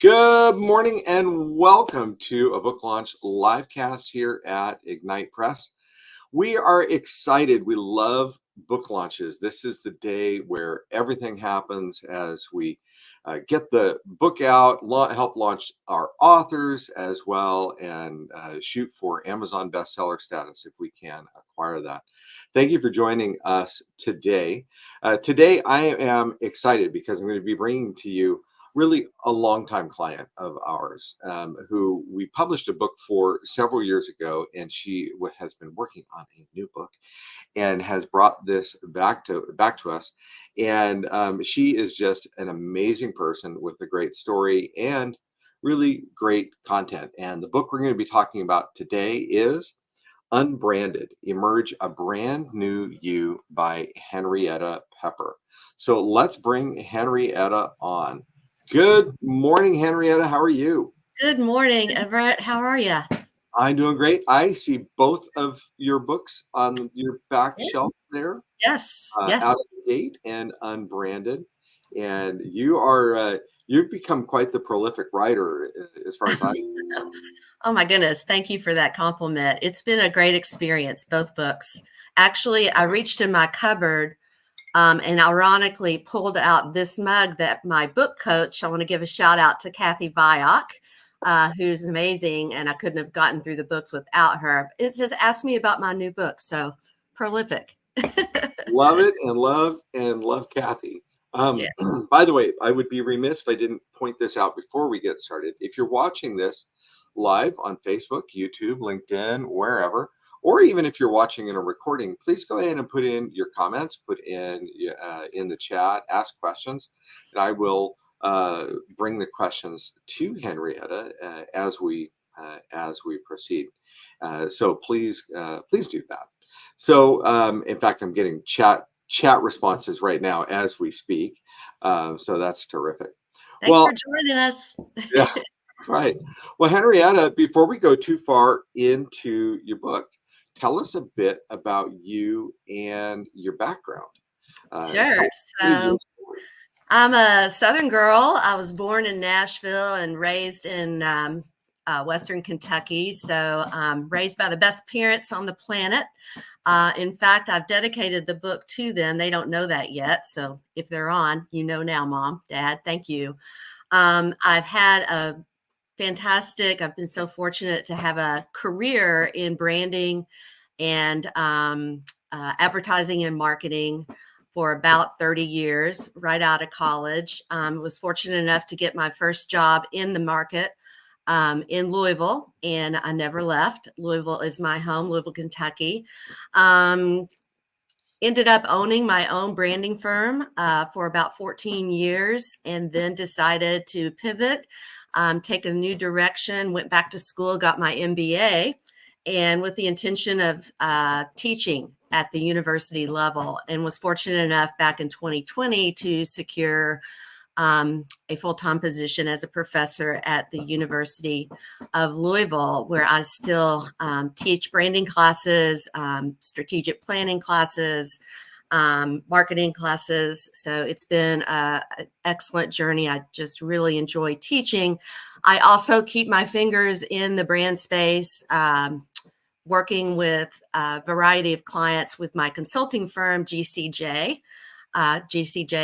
Good morning and welcome to a book launch live cast here at Ignite Press. We are excited. We love book launches. This is the day where everything happens as we get the book out, help launch our authors as well, and shoot for Amazon bestseller status if we can acquire that. Thank you for joining us today. Today, I am excited because I'm going to be bringing to you really a longtime client of ours who we published a book for several years ago, and she has been working on a new book and has brought this back to us. And she is just an amazing person with a great story and really great content. And the book we're going to be talking about today is Unbranded, Emerge a Brand New You by Henrietta Pepper. So let's bring Henrietta on. Good morning, Henrietta. How are you? Good morning, Everett. How are you? I'm doing great. I see both of your books on your back shelf there. Yes. Yes. Out of the Gate and Unbranded. And you are you've become quite the prolific writer as far as I'm concerned. Oh my goodness. Thank you for that compliment. It's been a great experience, both books. Actually, I reached in my cupboard and ironically pulled out this mug that my book coach, I want to give a shout out to Kathy Viock, who's amazing. And I couldn't have gotten through the books without her. It's just asked me about my new book. So prolific. Love it and love Kathy. Yeah. By the way, I would be remiss if I didn't point this out before we get started. If you're watching this live on Facebook, YouTube, LinkedIn, wherever, or even if you're watching in a recording, please go ahead and put in your comments, put in the chat, ask questions, and I will bring the questions to Henrietta as we proceed. So please do that. So in fact, I'm getting chat responses right now as we speak. So that's terrific. Thanks for joining us. Yeah, that's right. Well, Henrietta, before we go too far into your book, tell us a bit about you and your background. Sure. So I'm a Southern girl. I was born in Nashville and raised in Western Kentucky. So raised by the best parents on the planet. In fact, I've dedicated the book to them. They don't know that yet. So if they're on, you know now, Mom, Dad, thank you. I've had a fantastic, I've been so fortunate to have a career in branding and advertising and marketing for about 30 years, right out of college. Was fortunate enough to get my first job in the market in Louisville, and I never left. Louisville is my home, Louisville, Kentucky. Ended up owning my own branding firm for about 14 years, and then decided to pivot, take a new direction, went back to school, got my MBA, and with the intention of teaching at the university level, and was fortunate enough back in 2020 to secure a full-time position as a professor at the University of Louisville, where I still teach branding classes, strategic planning classes, marketing classes. So it's been an excellent journey. I just really enjoy teaching. I also keep my fingers in the brand space, working with a variety of clients with my consulting firm, GCJ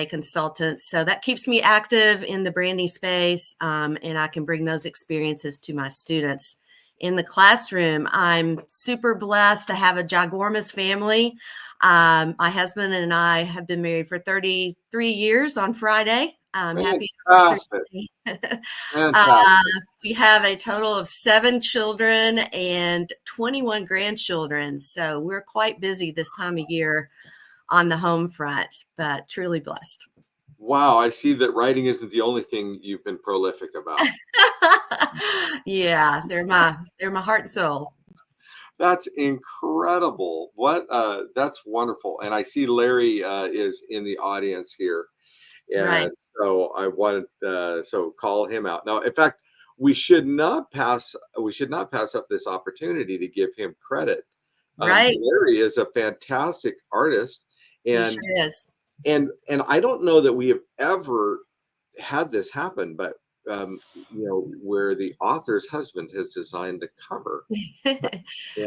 Consultants. So that keeps me active in the branding space, and I can bring those experiences to my students in the classroom. I'm super blessed to have a ginormous family. My husband and I have been married for 33 years on Friday. Happy anniversary. We have a total of 7 children and 21 grandchildren. So we're quite busy this time of year on the home front, but truly blessed. Wow, I see that writing isn't the only thing you've been prolific about. Yeah, they're my heart and soul. That's incredible. That's wonderful. And I see Larry is in the audience here. And right. So I wanted so call him out. Now, in fact, we should not pass up this opportunity to give him credit. Right. Larry is a fantastic artist. And he sure is. And I don't know that we have ever had this happen, but where the author's husband has designed the cover, and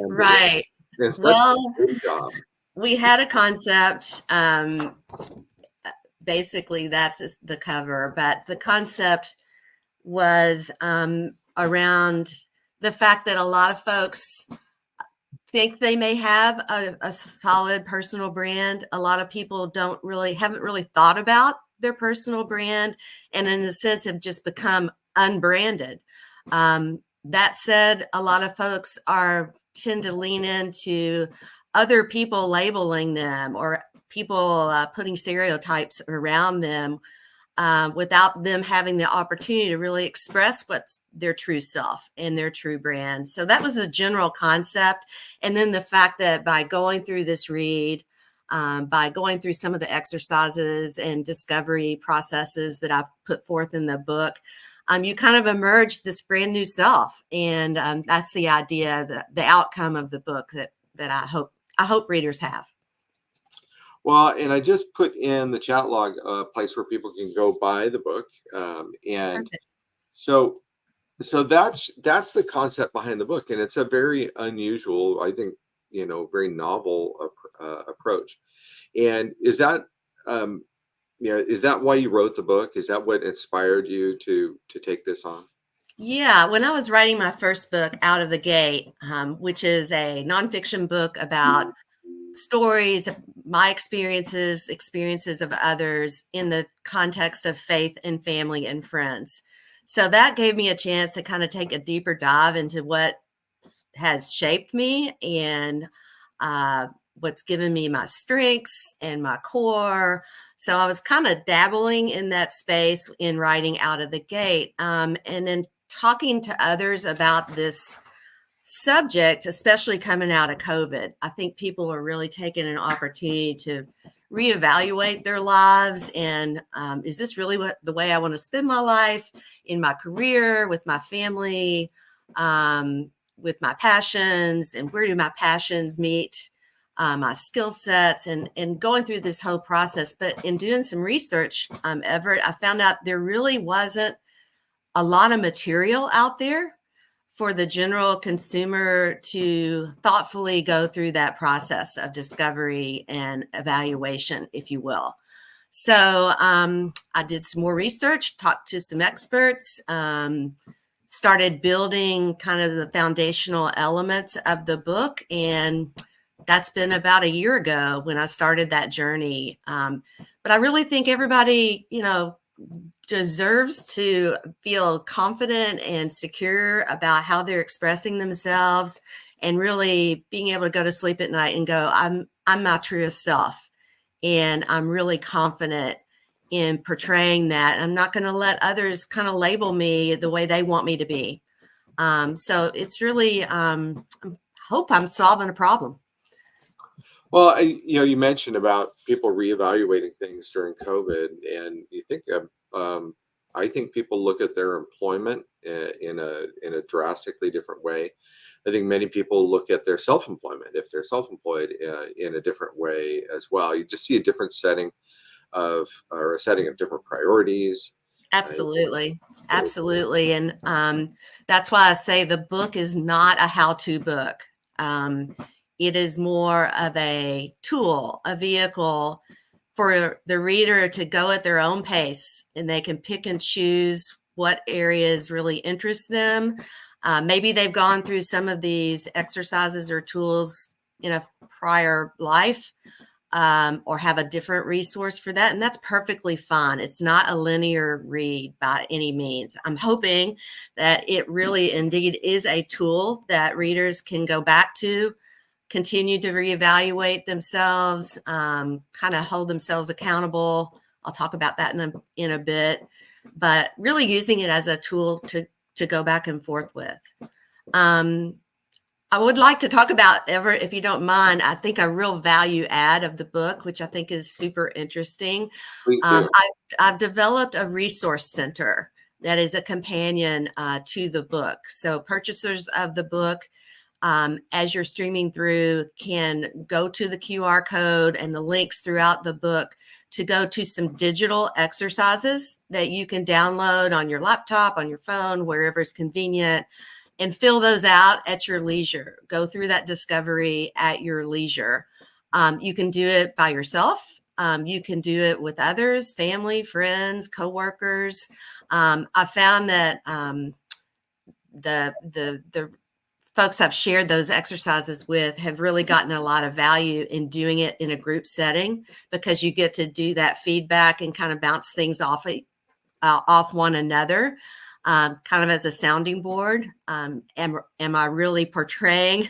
Right. it's such Well, a great job. we had a concept. Basically, that's the cover, but the concept was around the fact that a lot of folks think they may have a solid personal brand. A lot of people haven't really thought about their personal brand, and in a sense have just become unbranded. That said, a lot of folks tend to lean into other people labeling them, or people putting stereotypes around them, without them having the opportunity to really express what's their true self and their true brand. So that was a general concept. And then the fact that by going through this read, by going through some of the exercises and discovery processes that I've put forth in the book, you kind of emerge this brand new self. And that's the idea, the outcome of the book that I hope readers have. Well, and I just put in the chat log a place where people can go buy the book, and Perfect. so that's the concept behind the book, and it's a very unusual, I think, very novel approach. And um, is that why you wrote the book? Is that what inspired you to take this on? Yeah, when I was writing my first book out of the gate, which is a nonfiction book about stories, my experiences of others in the context of faith and family and friends. So that gave me a chance to kind of take a deeper dive into what has shaped me and what's given me my strengths and my core. So I was kind of dabbling in that space in writing out of the gate. And then talking to others about this subject, especially coming out of COVID. I think people are really taking an opportunity to reevaluate their lives. And is this really the way I want to spend my life, in my career, with my family, with my passions, and where do my passions meet my skill sets, and going through this whole process. But in doing some research, Everett, I found out there really wasn't a lot of material out there for the general consumer to thoughtfully go through that process of discovery and evaluation, if you will. So I did some more research, talked to some experts, started building kind of the foundational elements of the book. And that's been about a year ago when I started that journey. But I really think everybody, deserves to feel confident and secure about how they're expressing themselves, and really being able to go to sleep at night and go, I'm my truest self. And I'm really confident in portraying that. I'm not going to let others kind of label me the way they want me to be. So it's really, I hope I'm solving a problem. Well, you mentioned about people reevaluating things during COVID, and you think I think people look at their employment in a drastically different way. I think many people look at their self-employment, if they're self-employed, in a different way as well. You just see a different setting or a setting of different priorities. Absolutely. Absolutely. And that's why I say the book is not a how-to book. It is more of a tool, a vehicle for the reader to go at their own pace, and they can pick and choose what areas really interest them. Maybe they've gone through some of these exercises or tools in a prior life, or have a different resource for that. And that's perfectly fine. It's not a linear read by any means. I'm hoping that it really indeed is a tool that readers can go back to, continue to reevaluate themselves, kind of hold themselves accountable. I'll talk about that in a bit, but really using it as a tool to go back and forth with. I would like to talk about, Everett, if you don't mind, I think a real value add of the book, which I think is super interesting. Please do. I've developed a resource center that is a companion to the book. So purchasers of the book as you're streaming through, can go to the QR code and the links throughout the book to go to some digital exercises that you can download on your laptop, on your phone, wherever is convenient, and fill those out at your leisure. Go through that discovery at your leisure. You can do it by yourself. You can do it with others, family, friends, coworkers. I found that the folks I've shared those exercises with have really gotten a lot of value in doing it in a group setting, because you get to do that feedback and kind of bounce things off one another, kind of as a sounding board. Am I really portraying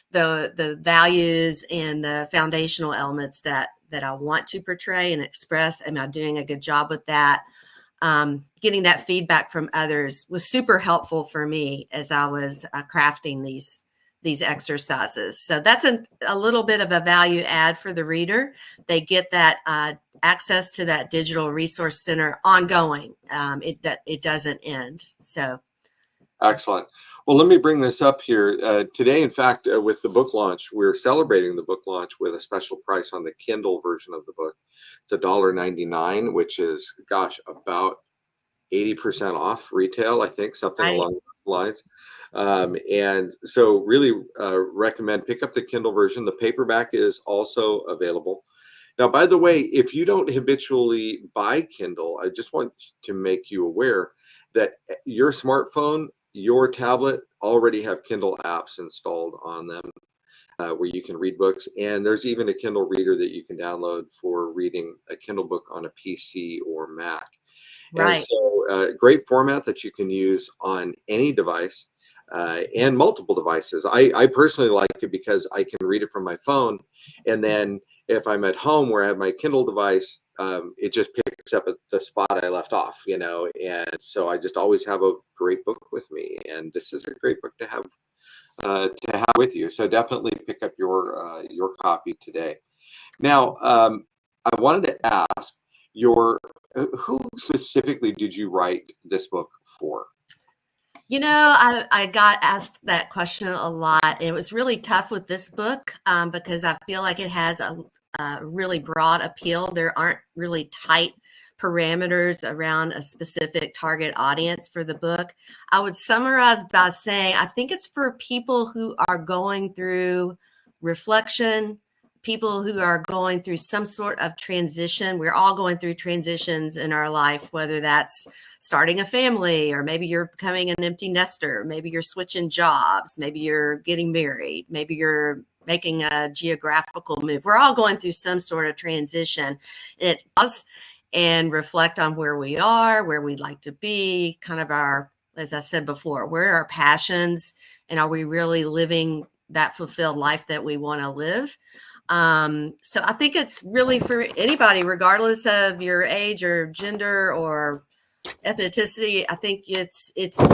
the values and the foundational elements that I want to portray and express? Am I doing a good job with that? Getting that feedback from others was super helpful for me as I was crafting these exercises. So that's a little bit of a value add for the reader. They get that access to that digital resource center ongoing. It doesn't end. So Excellent. Well, let me bring this up here. Today, in fact, with the book launch, we're celebrating the book launch with a special price on the Kindle version of the book. It's $1.99, which is, gosh, about 80% off retail, I think, something right. along those lines. And so really recommend pick up the Kindle version. The paperback is also available. Now, by the way, if you don't habitually buy Kindle, I just want to make you aware that your smartphone, your tablet already have Kindle apps installed on them where you can read books. And there's even a Kindle reader that you can download for reading a Kindle book on a PC or Mac. And Right. so great format that you can use on any device and multiple devices. I personally like it because I can read it from my phone. And then if I'm at home where I have my Kindle device, it just picks up at the spot I left off, and so I just always have a great book with me. And this is a great book to have with you. So definitely pick up your copy today. Now, I wanted to ask who specifically did you write this book for? I got asked that question a lot, and it was really tough with this book because I feel like it has a really broad appeal. There aren't really tight parameters around a specific target audience for the book. I would summarize by saying I think it's for people who are going through reflection, people who are going through some sort of transition. We're all going through transitions in our life, whether that's starting a family, or maybe you're becoming an empty nester, maybe you're switching jobs, maybe you're getting married, maybe you're making a geographical move. We're all going through some sort of transition. And it does, and reflect on where we are, where we'd like to be, kind of as I said before, where are our passions, and are we really living that fulfilled life that we want to live? So I think it's really for anybody, regardless of your age or gender or ethnicity. I think it's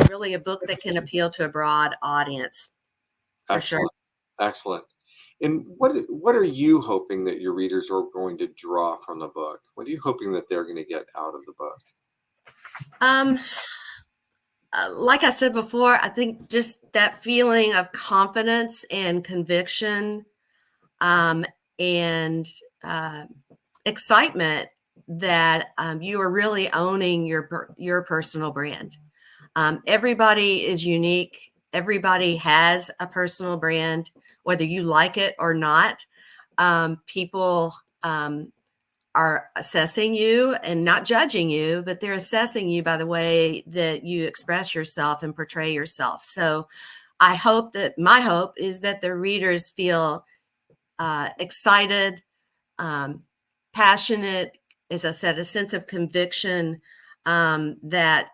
really a book that can appeal to a broad audience. For sure. Excellent. Excellent. And what are you hoping that your readers are going to draw from the book? What are you hoping that they're going to get out of the book? Like I said before, I think just that feeling of confidence and conviction, and excitement that you are really owning your personal brand. Everybody is unique. Everybody has a personal brand, whether you like it or not. People are assessing you and not judging you, but they're assessing you by the way that you express yourself and portray yourself. So my hope is that the readers feel excited, passionate, as I said, a sense of conviction that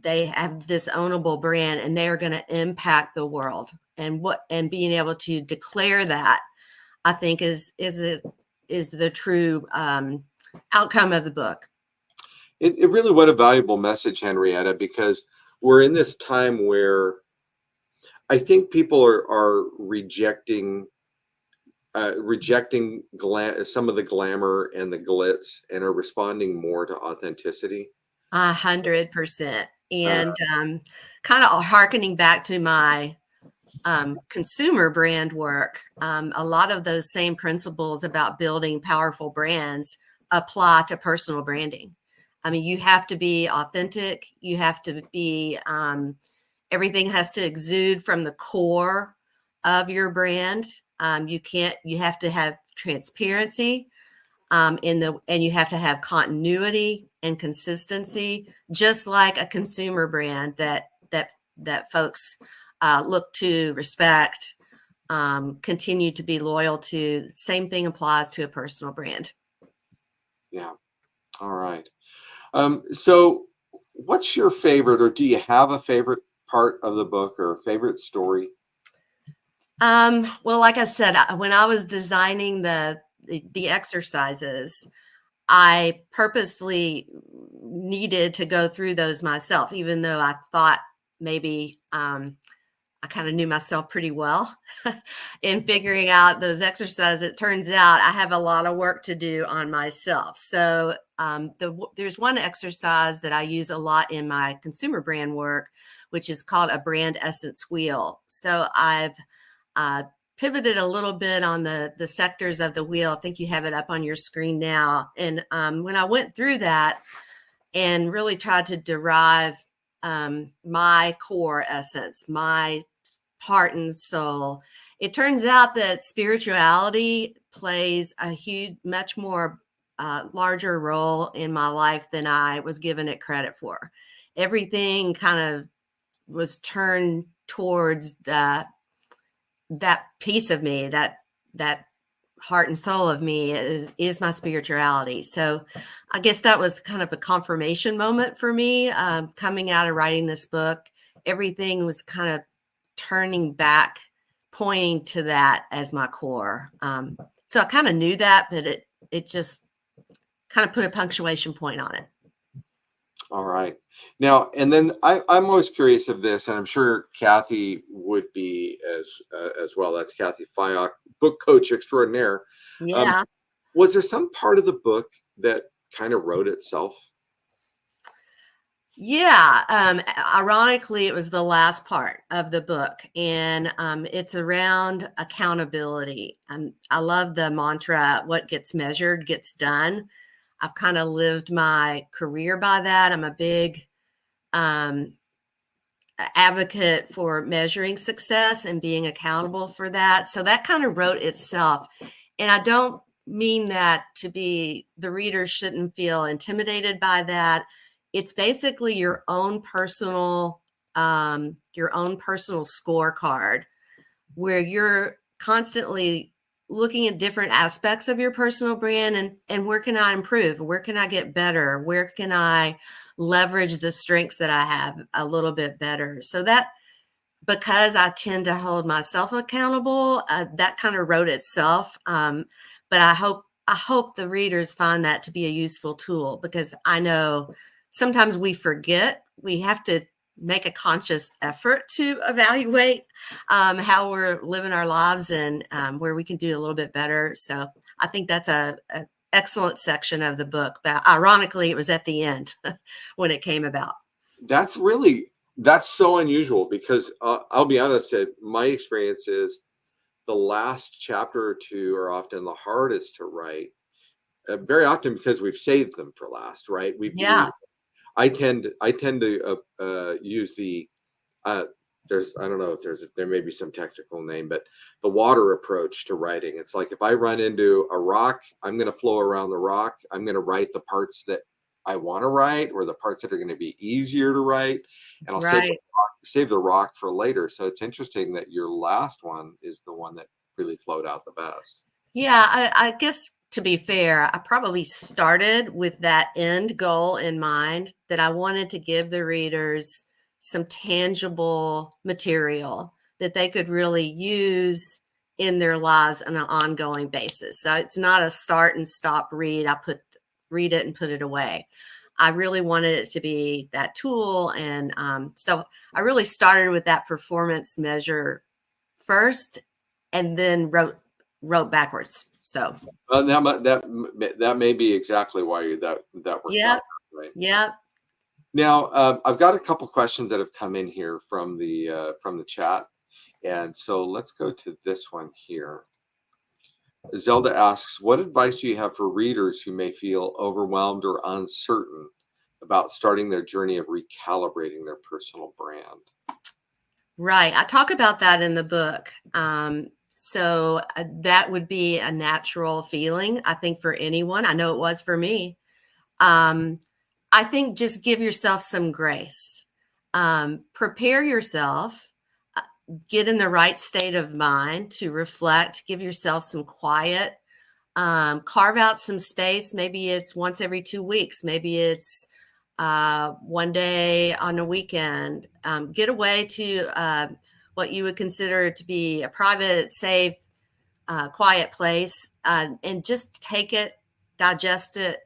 they have this ownable brand and they are going to impact the world. And being able to declare that, I think is the true outcome of the book. It really, what a valuable message, Henrietta, because we're in this time where I think people are rejecting some of the glamour and the glitz and are responding more to authenticity. 100%. And kind of hearkening back to my consumer brand work, a lot of those same principles about building powerful brands apply to personal branding. I mean, you have to be authentic. You have to be, everything has to exude from the core of your brand. You have to have transparency, and you have to have continuity and consistency, just like a consumer brand that folks look to, respect, continue to be loyal to. Same thing applies to a personal brand. Yeah. All right. So what's your favorite, or do you have a favorite part of the book or a favorite story? Well, like I said, when I was designing the exercises, I purposefully needed to go through those myself, even though I thought maybe I kind of knew myself pretty well in figuring out those exercises. It turns out I have a lot of work to do on myself. So there's one exercise that I use a lot in my consumer brand work, which is called a brand essence wheel. So I've pivoted a little bit on the sectors of the wheel. I think you have it up on your screen now. And when I went through that and really tried to derive my core essence, my heart and soul, it turns out that spirituality plays a huge, much more larger role in my life than I was given it credit for. Everything kind of was turned towards that piece of me, that heart and soul of me is my spirituality. So I guess that was kind of a confirmation moment for me, coming out of writing this book. Everything was kind of turning back, pointing to that as my core. So I kind of knew that, but it just kind of put a punctuation point on it. All right. Now, and then I'm always curious of this, and I'm sure Kathy would be as well. That's Kathy Fyock, book coach extraordinaire. Yeah. Was there some part of the book that kind of wrote itself? Yeah. Ironically, it was the last part of the book, and it's around accountability. I love the mantra, what gets measured gets done. I've kind of lived my career by that. I'm a big advocate for measuring success and being accountable for that. So that kind of wrote itself. And I don't mean that to be, the reader shouldn't feel intimidated by that. It's basically your own personal scorecard, where you're constantly looking at different aspects of your personal brand and where can I improve? Where can I get better? Where can I leverage the strengths that I have a little bit better? So that, because I tend to hold myself accountable, that kind of wrote itself. But I hope the readers find that to be a useful tool, because I know sometimes we forget. We have to make a conscious effort to evaluate how we're living our lives and where we can do a little bit better. So I think that's a excellent section of the book. But ironically, it was at the end when it came about. That's so unusual, because I'll be honest, my experience is the last chapter or two are often the hardest to write, very often because we've saved them for last, right? I tend to use the I don't know if there may be some technical name, but the water approach to writing. It's like, if I run into a rock, I'm going to flow around the rock. I'm going to write the parts that I want to write, or the parts that are going to be easier to write, and I'll save the rock for later. So it's interesting that your last one is the one that really flowed out the best. Yeah, I guess, to be fair, I probably started with that end goal in mind, that I wanted to give the readers some tangible material that they could really use in their lives on an ongoing basis. So it's not a start and stop read. Read it and put it away. I really wanted it to be that tool. And so I really started with that performance measure first, and then wrote backwards. So that may be exactly why that worked out, right? Yeah. Now, I've got a couple questions that have come in here from the chat, And so let's go to this one here. Zelda asks, what advice do you have for readers who may feel overwhelmed or uncertain about starting their journey of recalibrating their personal brand? Right. I talk about that in the book. So that would be a natural feeling, I think, for anyone. I know it was for me. I think just give yourself some grace. Prepare yourself, get in the right state of mind to reflect, give yourself some quiet, carve out some space. Maybe it's once every 2 weeks. Maybe it's one day on a weekend. Get away to what you would consider to be a private, safe, quiet place, and just take it, digest it.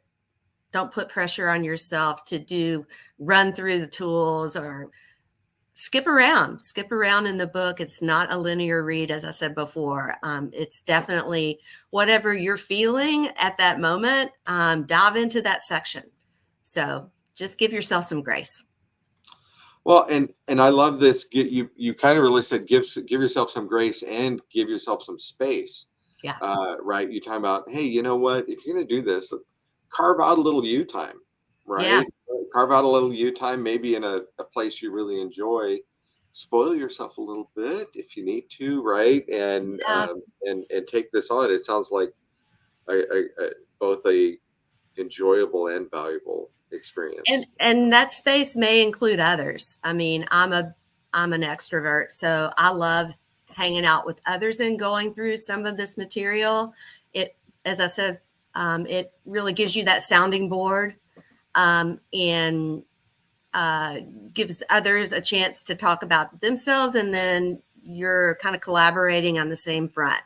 Don't put pressure on yourself to run through the tools or skip around in the book. It's not a linear read, as I said before. It's definitely whatever you're feeling at that moment, dive into that section. So just give yourself some grace. Well, and I love this. You kind of really said give yourself some grace and give yourself some space. Yeah. Right? You talking about, hey, you know what? If you're going to do this, carve out a little you time, Yeah. right? Carve out a little you time, maybe in a place you really enjoy. Spoil yourself a little bit if you need to, right? Yeah. And take this on. It sounds like both a enjoyable and valuable experience. And that space may include others. I mean, I'm an extrovert, so I love hanging out with others and going through some of this material. It, as I said, it really gives you that sounding board, and gives others a chance to talk about themselves, and then you're kind of collaborating on the same front.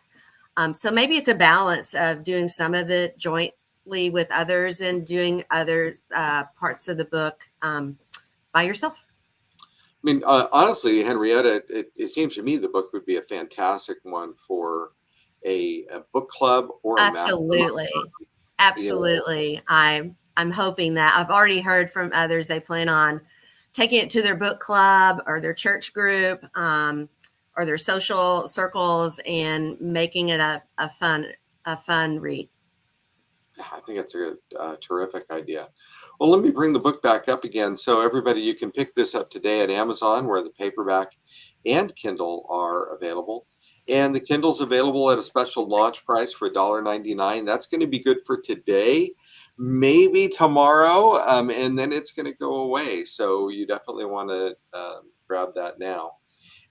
So maybe it's a balance of doing some of it jointly with others and doing other parts of the book by yourself. I mean, honestly, Henrietta, it seems to me the book would be a fantastic one for a book club or a mastermind. Absolutely. You know, Absolutely. I'm hoping that. I've already heard from others they plan on taking it to their book club or their church group, or their social circles, and making it a fun read. I think it's a terrific idea. Well, let me bring the book back up again. So everybody, you can pick this up today at Amazon, where the paperback and Kindle are available. And the Kindle's available at a special launch price for $1.99. That's going to be good for today, maybe tomorrow, and then it's going to go away. So you definitely want to grab that now.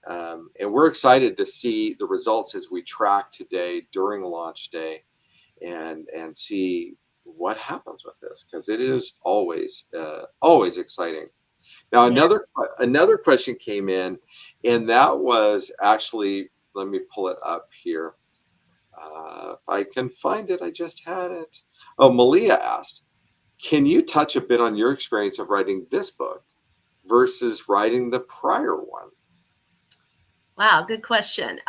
And we're excited to see the results as we track today during launch day, and see what happens with this, because it is always exciting. Now Yeah. another question came in, and that was actually, let me pull it up here. If I can find it, I just had it. Oh, Malia asked, can you touch a bit on your experience of writing this book versus writing the prior one? Wow, good question.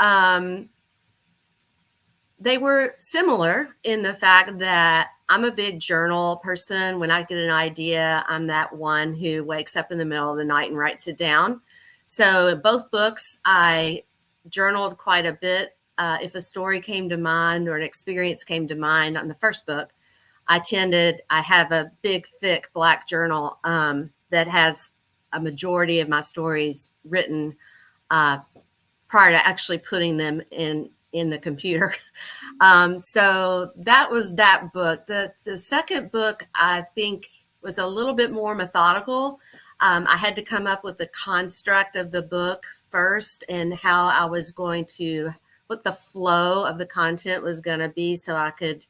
They were similar in the fact that I'm a big journal person. When I get an idea, I'm that one who wakes up in the middle of the night and writes it down. So in both books, I journaled quite a bit. If a story came to mind or an experience came to mind on the first book, I have a big, thick black journal that has a majority of my stories written uh, prior to actually putting them in the computer. So that was that book. The second book, I think, was a little bit more methodical. I had to come up with the construct of the book first and how I was going to, what the flow of the content was going to be, so I could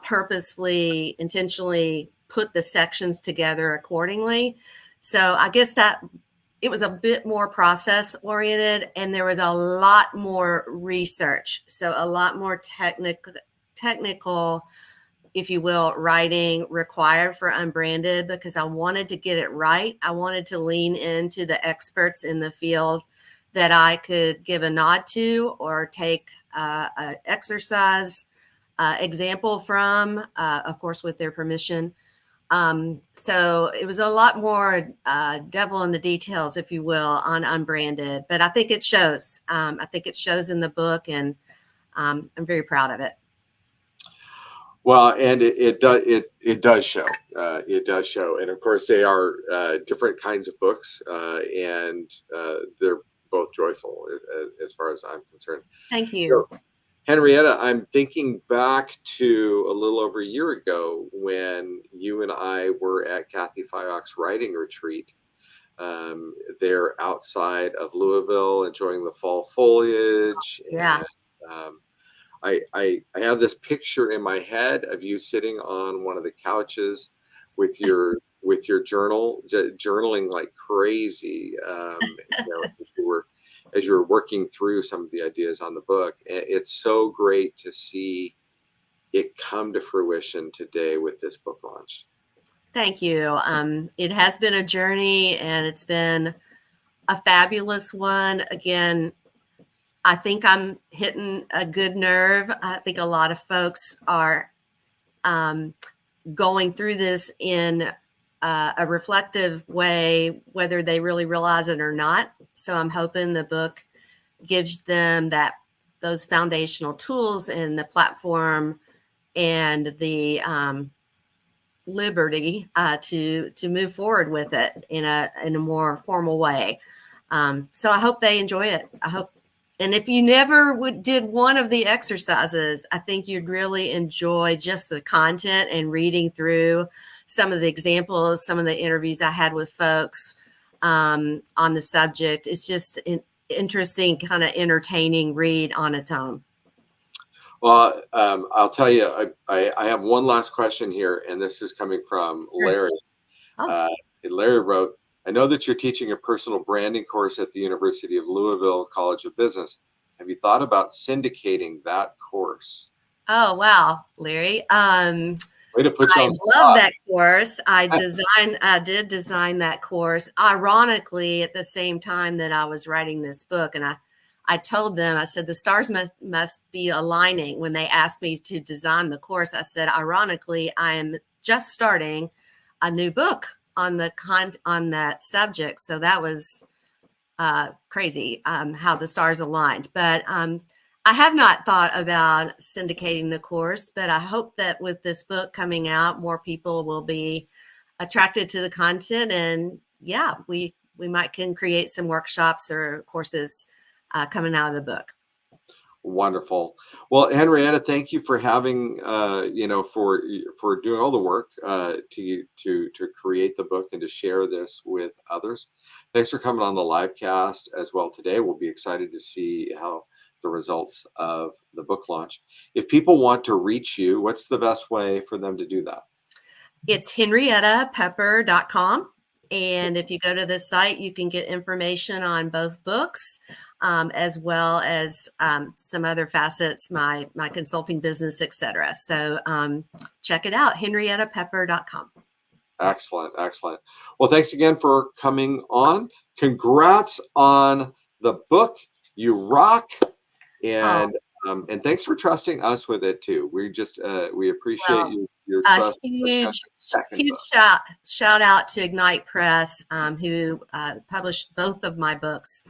purposefully, intentionally put the sections together accordingly. So I guess that it was a bit more process oriented, and there was a lot more research. So a lot more technical, if you will, writing required for Unbranded, because I wanted to get it right. I wanted to lean into the experts in the field that I could give a nod to or take an exercise example from, of course, with their permission. So it was a lot more devil in the details, if you will, on Unbranded. But I think it shows. I think it shows in the book, and I'm very proud of it. Well, and it does show. It does show, and of course they are different kinds of books, and they're both joyful as far as I'm concerned. Thank So, you. Henrietta, I'm thinking back to a little over a year ago when you and I were at Kathy Fyock's writing retreat. They're outside of Louisville, enjoying the fall foliage, Yeah. and um, I have this picture in my head of you sitting on one of the couches with your journaling like crazy. As you were working through some of the ideas on the book. It's so great to see it come to fruition today with this book launch. Thank you. It has been a journey, and it's been a fabulous one. Again, I think I'm hitting a good nerve. I think a lot of folks are going through this in a reflective way, whether they really realize it or not. So I'm hoping the book gives them those foundational tools and the platform and the liberty to move forward with it in a more formal way. So I hope they enjoy it. I hope. And if you never did one of the exercises, I think you'd really enjoy just the content and reading through some of the examples, some of the interviews I had with folks on the subject. It's just an interesting, kind of entertaining read on its own. Well, I'll tell you, I have one last question here, and this is coming from Sure. Larry. Oh. Larry wrote, I know that you're teaching a personal branding course at the University of Louisville College of Business. Have you thought about syndicating that course? Oh, wow, Larry. Way to put you I on the love spot. that course. I did design that course, ironically, at the same time that I was writing this book. And I told them, I said, the stars must be aligning when they asked me to design the course. I said, ironically, I am just starting a new book on that subject. So that was crazy how the stars aligned. But I have not thought about syndicating the course, but I hope that with this book coming out, more people will be attracted to the content. And yeah, we can create some workshops or courses coming out of the book. Wonderful. Well, Henrietta, thank you for having for doing all the work to create the book and to share this with others. Thanks for coming on the live cast as well today. We'll be excited to see how the results of the book launch. If people want to reach you, what's the best way for them to do that? It's henriettapepper.com. And if you go to this site, you can get information on both books, as well as some other facets, my consulting business, etc. So check it out, henriettapepper.com. Excellent, excellent. Well, thanks again for coming on. Congrats on the book. You rock. And thanks for trusting us with it too. We appreciate your trust. Huge Second shout out to Ignite Press, who published both of my books.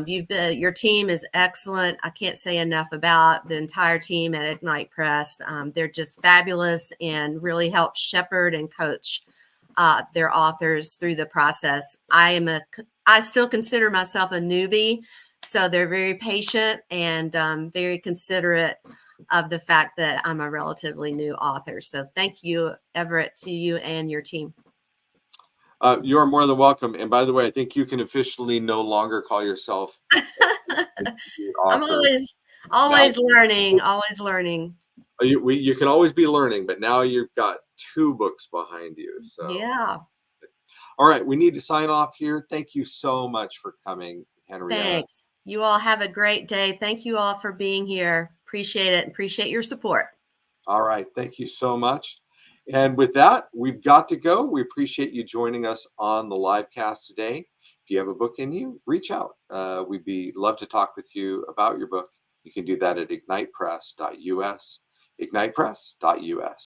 Your team is excellent. I can't say enough about the entire team at Ignite Press. They're just fabulous and really help shepherd and coach their authors through the process. I still consider myself a newbie. So they're very patient and very considerate of the fact that I'm a relatively new author. So thank you, Everett, to you and your team. You are more than welcome. And by the way, I think you can officially no longer call yourself I'm always learning, always learning. You can always be learning, but now you've got 2 books behind you. So yeah. All right, we need to sign off here. Thank you so much for coming, Henrietta. Thanks. You all have a great day. Thank you all for being here. Appreciate it. Appreciate your support. All right. Thank you so much. And with that, we've got to go. We appreciate you joining us on the live cast today. If you have a book in you, reach out. We'd love to talk with you about your book. You can do that at ignitepress.us, ignitepress.us.